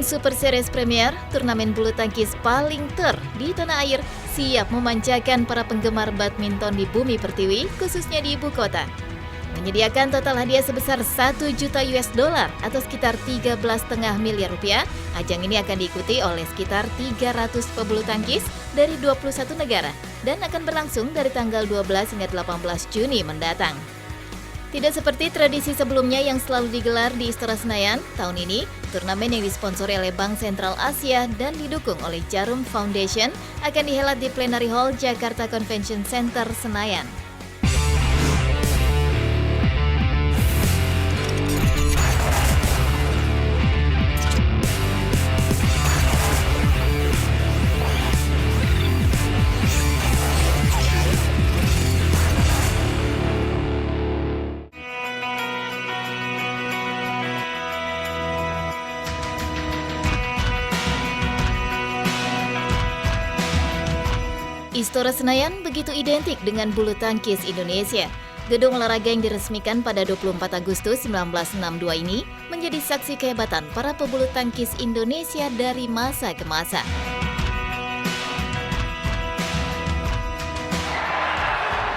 Super Series Premier, turnamen bulu tangkis paling di tanah air, siap memanjakan para penggemar badminton di bumi pertiwi, khususnya di ibu kota. Menyediakan total hadiah sebesar 1 juta US dollar atau sekitar 13,5 miliar rupiah, ajang ini akan diikuti oleh sekitar 300 pebulu tangkis dari 21 negara dan akan berlangsung dari tanggal 12 hingga 18 Juni mendatang. Tidak seperti tradisi sebelumnya yang selalu digelar di Istora Senayan, tahun ini turnamen yang disponsori oleh Bank Sentral Asia dan didukung oleh Jarum Foundation akan dihelat di Plenary Hall Jakarta Convention Center Senayan. Istora Senayan begitu identik dengan bulu tangkis Indonesia. Gedung olahraga yang diresmikan pada 24 Agustus 1962 ini menjadi saksi kehebatan para pebulu tangkis Indonesia dari masa ke masa.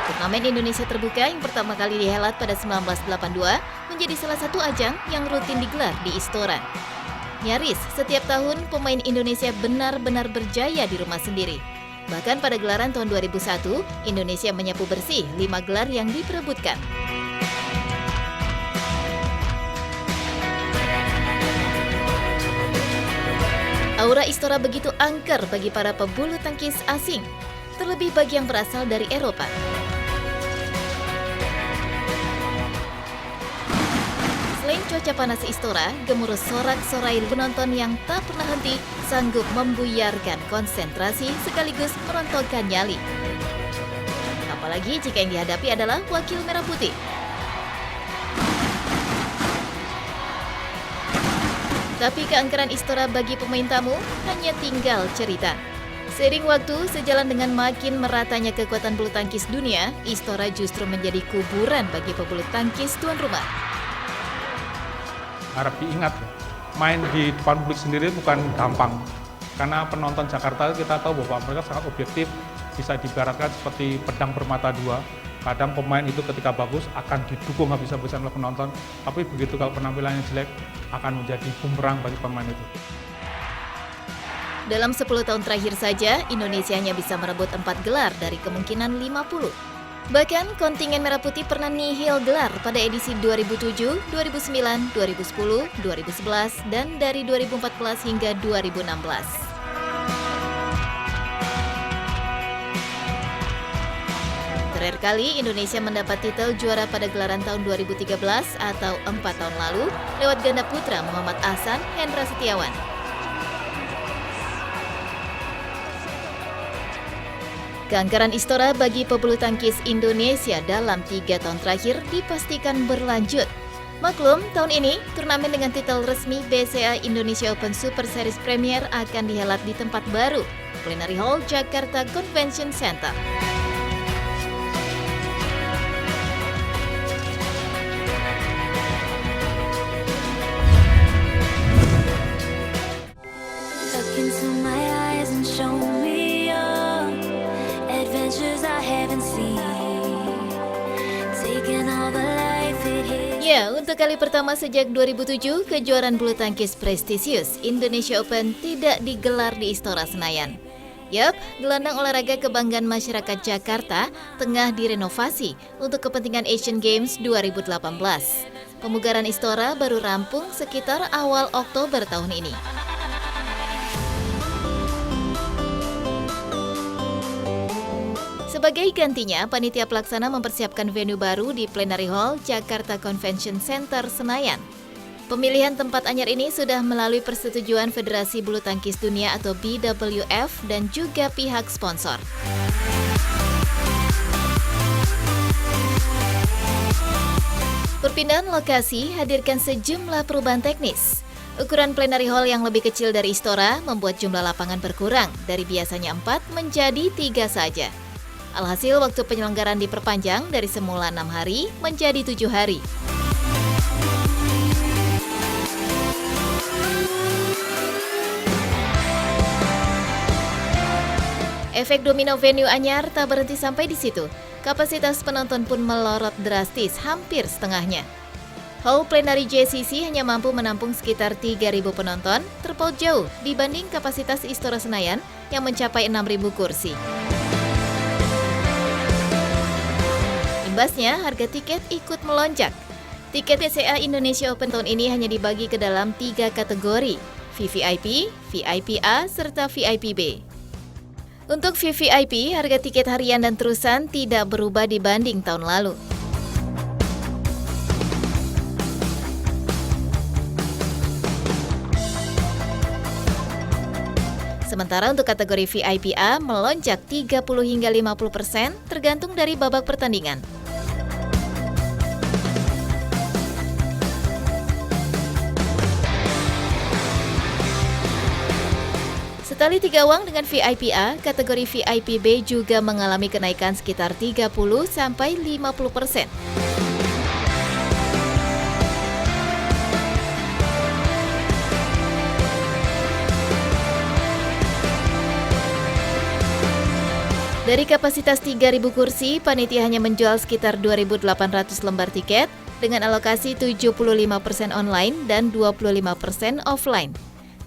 Turnamen Indonesia Terbuka yang pertama kali dihelat pada 1982 menjadi salah satu ajang yang rutin digelar di Istora. Nyaris setiap tahun pemain Indonesia benar-benar berjaya di rumah sendiri. Bahkan pada gelaran tahun 2001, Indonesia menyapu bersih 5 gelar yang diperebutkan. Aura Istora begitu angker bagi para pebulu tangkis asing, terlebih bagi yang berasal dari Eropa. Selain cuaca panas Istora, gemuruh sorak-sorai penonton yang tak pernah henti sanggup membuyarkan konsentrasi sekaligus merontokkan nyali. Apalagi jika yang dihadapi adalah wakil merah putih. Tapi keangkeran Istora bagi pemain tamu hanya tinggal cerita. Seiring waktu, sejalan dengan makin meratanya kekuatan bulu tangkis dunia, Istora justru menjadi kuburan bagi pebulu tangkis tuan rumah. Harap diingat, main di depan publik sendiri bukan gampang. Karena penonton Jakarta kita tahu bahwa mereka sangat objektif, bisa diibaratkan seperti pedang bermata dua. Kadang pemain itu ketika bagus akan didukung habis-habisan oleh penonton, tapi begitu kalau penampilannya jelek akan menjadi bumerang bagi pemain itu. Dalam 10 tahun terakhir saja, Indonesia hanya bisa merebut 4 gelar dari kemungkinan 50. Bahkan kontingen merah putih pernah nihil gelar pada edisi 2007, 2009, 2010, 2011, dan dari 2014 hingga 2016. Terakhir kali Indonesia mendapat titel juara pada gelaran tahun 2013 atau 4 tahun lalu lewat ganda putra Muhammad Ahsan, Hendra Setiawan. Keangkeran Istora bagi pebulu tangkis Indonesia dalam 3 tahun terakhir dipastikan berlanjut. Maklum, tahun ini turnamen dengan titel resmi BCA Indonesia Open Super Series Premier akan dihelat di tempat baru, Plenary Hall Jakarta Convention Center. Ya, untuk kali pertama sejak 2007, kejuaraan bulu tangkis prestisius Indonesia Open tidak digelar di Istora Senayan. Yap, gelanggang olahraga kebanggaan masyarakat Jakarta tengah direnovasi untuk kepentingan Asian Games 2018. Pemugaran Istora baru rampung sekitar awal Oktober tahun ini. Sebagai gantinya, panitia pelaksana mempersiapkan venue baru di Plenary Hall Jakarta Convention Center Senayan. Pemilihan tempat anyar ini sudah melalui persetujuan Federasi Bulu Tangkis Dunia atau BWF dan juga pihak sponsor. Perpindahan lokasi hadirkan sejumlah perubahan teknis. Ukuran Plenary Hall yang lebih kecil dari Istora membuat jumlah lapangan berkurang dari biasanya 4 menjadi 3 saja. Alhasil waktu penyelenggaraan diperpanjang dari semula 6 hari menjadi 7 hari. Efek domino venue anyar tak berhenti sampai di situ. Kapasitas penonton pun melorot drastis, hampir setengahnya. Hall Plenary JCC hanya mampu menampung sekitar 3.000 penonton, terpaut jauh dibanding kapasitas Istora Senayan yang mencapai 6.000 kursi. Imbasnya, harga tiket ikut melonjak. Tiket BCA Indonesia Open tahun ini hanya dibagi ke dalam 3 kategori, VVIP, VIP A, serta VIP B. Untuk VVIP, harga tiket harian dan terusan tidak berubah dibanding tahun lalu. Sementara untuk kategori VIP A melonjak 30 hingga 50% tergantung dari babak pertandingan. Setali 3 uang dengan VIP A, kategori VIP B juga mengalami kenaikan sekitar 30 sampai 50%. Dari kapasitas 3.000 kursi, panitia hanya menjual sekitar 2.800 lembar tiket dengan alokasi 75% online dan 25% offline.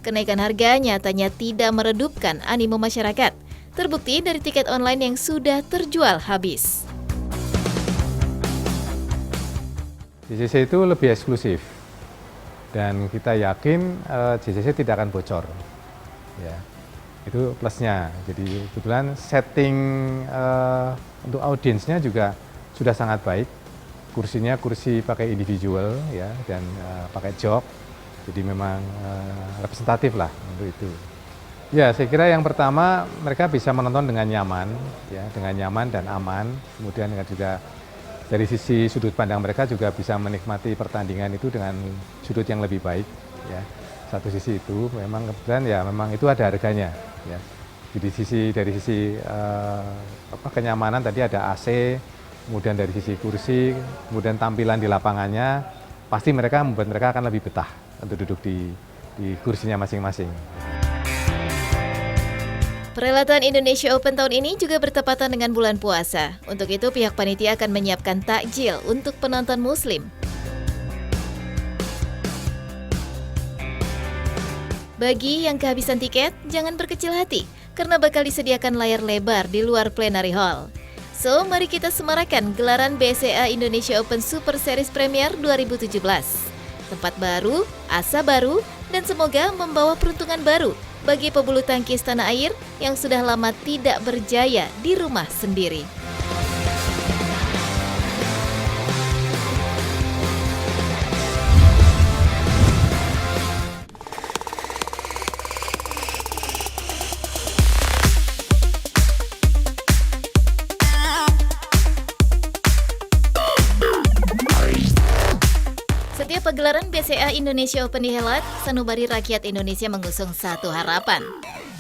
Kenaikan harga nyatanya tidak meredupkan animo masyarakat, terbukti dari tiket online yang sudah terjual habis. JCC itu lebih eksklusif dan kita yakin JCC tidak akan bocor. Ya. Itu plusnya. Jadi kebetulan setting untuk audiensnya juga sudah sangat baik. Kursinya kursi pakai individual ya dan pakai jok. Jadi memang representatif lah untuk itu. Ya, saya kira yang pertama mereka bisa menonton dengan nyaman ya, dengan nyaman dan aman. Kemudian juga dari sisi sudut pandang mereka juga bisa menikmati pertandingan itu dengan sudut yang lebih baik ya. Satu sisi itu memang kebetulan ya memang itu ada harganya ya. Jadi dari sisi kenyamanan tadi ada AC, kemudian dari sisi kursi, kemudian tampilan di lapangannya pasti membuat mereka akan lebih betah untuk duduk di kursinya masing-masing. Perhelatan Indonesia Open tahun ini juga bertepatan dengan bulan puasa. Untuk itu pihak panitia akan menyiapkan takjil untuk penonton muslim. Bagi yang kehabisan tiket, jangan berkecil hati, karena bakal disediakan layar lebar di luar plenary hall. So, mari kita semarakan gelaran BCA Indonesia Open Super Series Premier 2017. Tempat baru, asa baru, dan semoga membawa peruntungan baru bagi pebulu tangkis tanah air yang sudah lama tidak berjaya di rumah sendiri. Setiap pagelaran BCA Indonesia Open dihelat, sanubari rakyat Indonesia mengusung satu harapan.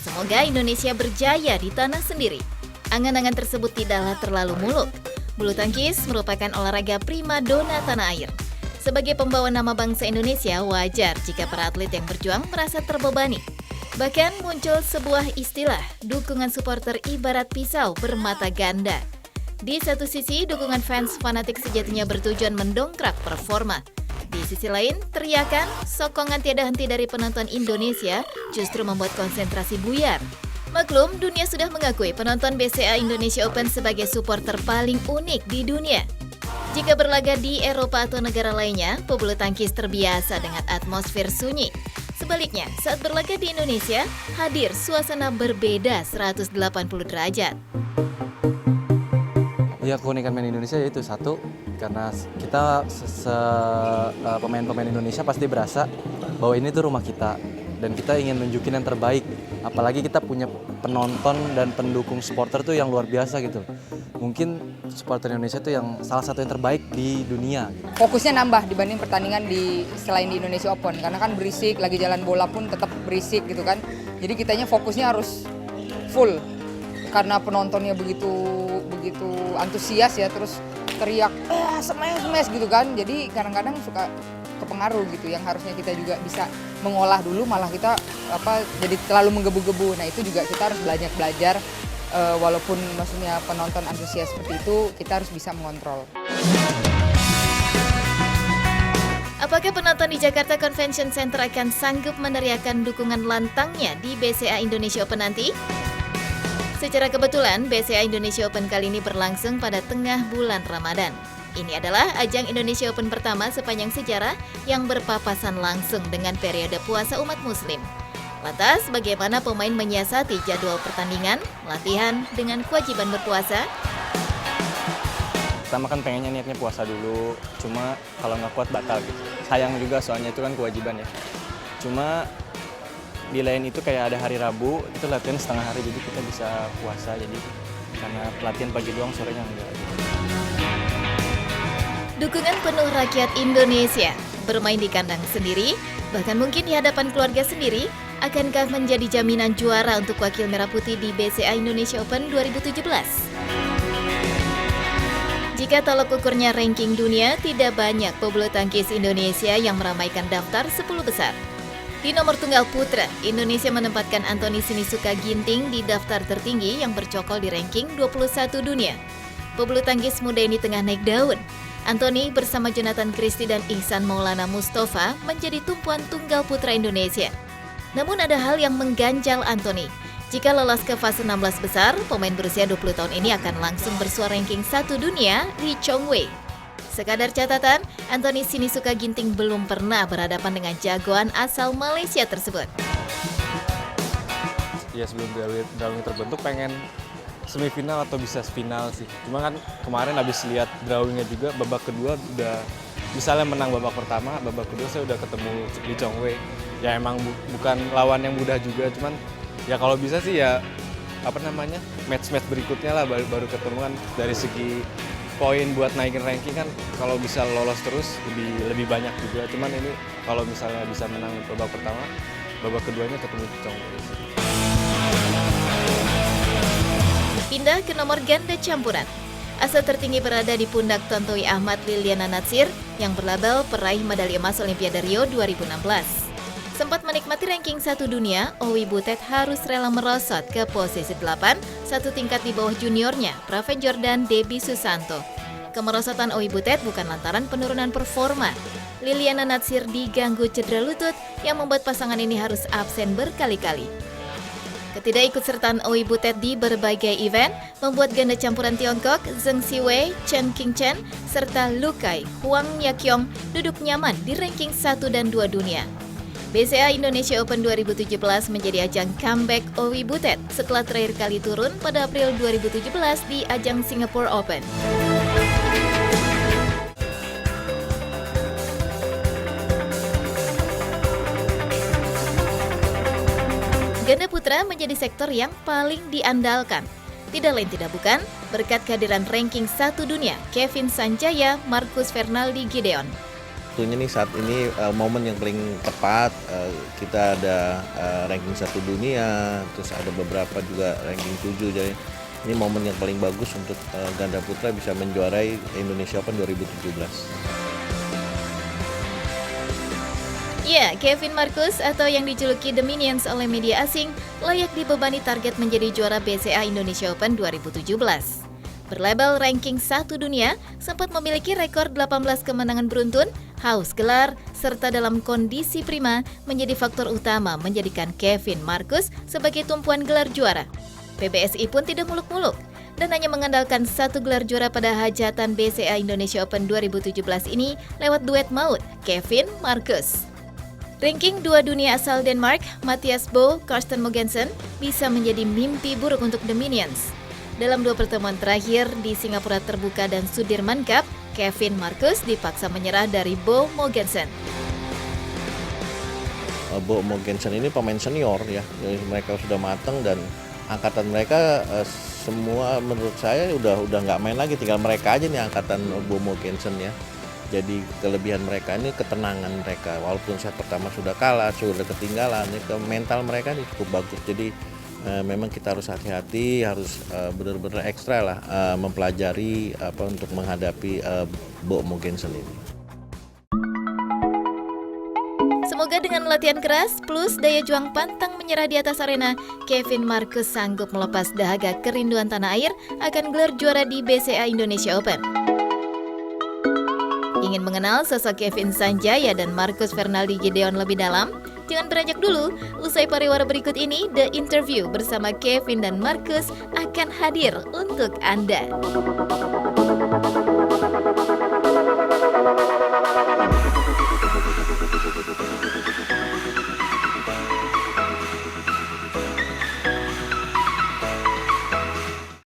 Semoga Indonesia berjaya di tanah sendiri. Angan-angan tersebut tidaklah terlalu muluk. Bulu tangkis merupakan olahraga prima dona tanah air. Sebagai pembawa nama bangsa Indonesia, wajar jika para atlet yang berjuang merasa terbebani. Bahkan muncul sebuah istilah, dukungan supporter ibarat pisau bermata ganda. Di satu sisi, dukungan fans fanatik sejatinya bertujuan mendongkrak performa. Di sisi lain, teriakan, sokongan tiada henti dari penonton Indonesia justru membuat konsentrasi buyar. Maklum, dunia sudah mengakui penonton BCA Indonesia Open sebagai supporter paling unik di dunia. Jika berlaga di Eropa atau negara lainnya, pebulu tangkis terbiasa dengan atmosfer sunyi. Sebaliknya, saat berlaga di Indonesia, hadir suasana berbeda 180 derajat. Ya, keunikan main Indonesia yaitu satu, karena kita pemain-pemain Indonesia pasti berasa bahwa ini tuh rumah kita dan kita ingin nunjukin yang terbaik. Apalagi kita punya penonton dan pendukung supporter tuh yang luar biasa gitu. Mungkin supporter Indonesia tuh yang salah satu yang terbaik di dunia. Fokusnya nambah dibanding pertandingan selain di Indonesia Open, karena kan berisik, lagi jalan bola pun tetap berisik gitu kan. Jadi kitanya fokusnya harus full karena penontonnya begitu antusias ya, terus teriak smash gitu kan. Jadi kadang-kadang suka kepengaruh gitu, yang harusnya kita juga bisa mengolah dulu, malah kita jadi terlalu menggebu-gebu. Nah, itu juga kita harus belajar walaupun maksudnya penonton antusias seperti itu, kita harus bisa mengontrol. Apakah penonton di Jakarta Convention Center akan sanggup meneriakan dukungan lantangnya di BCA Indonesia Open nanti? Secara kebetulan, BCA Indonesia Open kali ini berlangsung pada tengah bulan Ramadan. Ini adalah ajang Indonesia Open pertama sepanjang sejarah yang berpapasan langsung dengan periode puasa umat muslim. Lantas, bagaimana pemain menyiasati jadwal pertandingan, latihan, dengan kewajiban berpuasa? Pertama kan pengennya niatnya puasa dulu, cuma kalau nggak kuat batal gitu. Sayang juga soalnya itu kan kewajiban ya. Cuma di lain itu kayak ada hari Rabu, itu latihan setengah hari jadi kita bisa puasa. Jadi karena latihan pagi doang, sorenya enggak gitu. Dukungan penuh rakyat Indonesia, bermain di kandang sendiri, bahkan mungkin di hadapan keluarga sendiri, akankah menjadi jaminan juara untuk wakil Merah Putih di BCA Indonesia Open 2017? Jika tolok ukurnya ranking dunia, tidak banyak pebulu tangkis Indonesia yang meramaikan daftar 10 besar. Di nomor tunggal putra, Indonesia menempatkan Anthony Sinisuka Ginting di daftar tertinggi yang bercokol di ranking 21 dunia. Pebulu tangkis muda ini tengah naik daun. Anthony bersama Jonathan Christie dan Ihsan Maulana Mustafa menjadi tumpuan tunggal putra Indonesia. Namun ada hal yang mengganjal Anthony. Jika lolos ke fase 16 besar, pemain berusia 20 tahun ini akan langsung bersuara ranking 1 dunia di Chongwei. Sekadar catatan, Anthony Sinisuka Ginting belum pernah berhadapan dengan jagoan asal Malaysia tersebut. Ya sebelum drawing terbentuk pengen semifinal atau bisa final sih. Cuma kan kemarin habis lihat drawingnya juga babak kedua udah misalnya menang babak pertama, babak kedua saya udah ketemu di Chongwei. Ya emang bukan lawan yang mudah juga, cuman ya kalau bisa sih ya match-match berikutnya lah baru ketemu kan. Dari segi poin buat naikin ranking kan kalau bisa lolos terus lebih banyak juga. Cuman ini kalau misalnya bisa menang babak pertama, babak keduanya ketemu di Chongwei. Pindah ke nomor ganda campuran. Asa tertinggi berada di pundak Tontowi Ahmad Liliana Natsir yang berlabel peraih medali emas Olimpiade Rio 2016. Sempat menikmati ranking 1 dunia, Owi Butet harus rela merosot ke posisi 8, satu tingkat di bawah juniornya, Praven Jordan Debbie Susanto. Kemerosotan Owi Butet bukan lantaran penurunan performa. Liliana Natsir diganggu cedera lutut yang membuat pasangan ini harus absen berkali-kali. Ketidakikutsertaan Owi Butet di berbagai event membuat ganda campuran Tiongkok Zheng Siwei, Chen Qingchen, serta Lukai Huang Yaqiong duduk nyaman di ranking 1 dan 2 dunia. BCA Indonesia Open 2017 menjadi ajang comeback Owi Butet setelah terakhir kali turun pada April 2017 di ajang Singapore Open. Ganda putra menjadi sektor yang paling diandalkan. Tidak lain tidak bukan berkat kehadiran ranking 1 dunia Kevin Sanjaya, Marcus Fernaldi Gideon. Tentunya nih saat ini momen yang paling tepat, kita ada ranking 1 dunia, terus ada beberapa juga ranking 7, jadi ini momen yang paling bagus untuk ganda putra bisa menjuarai Indonesia Open 2017. Ya, Kevin Marcus atau yang dijuluki The Minions oleh media asing layak dibebani target menjadi juara BCA Indonesia Open 2017. Berlabel ranking 1 dunia, sempat memiliki rekor 18 kemenangan beruntun, haus gelar, serta dalam kondisi prima menjadi faktor utama menjadikan Kevin Marcus sebagai tumpuan gelar juara. PBSI pun tidak muluk-muluk dan hanya mengandalkan 1 gelar juara pada hajatan BCA Indonesia Open 2017 ini lewat duet maut Kevin Marcus. Ranking 2 dunia asal Denmark, Mathias Bo, Karsten Mogensen bisa menjadi mimpi buruk untuk The Minions. Dalam 2 pertemuan terakhir di Singapura Terbuka dan Sudirman Cup, Kevin Marcus dipaksa menyerah dari Bo Mogensen. Bo Mogensen ini pemain senior ya, jadi mereka sudah matang dan angkatan mereka semua menurut saya udah nggak main lagi, tinggal mereka aja nih angkatan Bo Mogensen ya. Jadi kelebihan mereka ini ketenangan mereka, walaupun set pertama sudah kalah, sudah ketinggalan, mental mereka ini cukup bagus. Jadi memang kita harus hati-hati, harus benar-benar ekstra lah mempelajari untuk menghadapi Bo Mogensen ini. Semoga dengan latihan keras plus daya juang pantang menyerah di atas arena, Kevin Marcus sanggup melepas dahaga kerinduan tanah air akan gelar juara di BCA Indonesia Open. Ingin mengenal sosok Kevin Sanjaya dan Marcus Fernaldi Gideon lebih dalam? Jangan beranjak dulu, usai pariwara berikut ini, The Interview bersama Kevin dan Marcus akan hadir untuk Anda.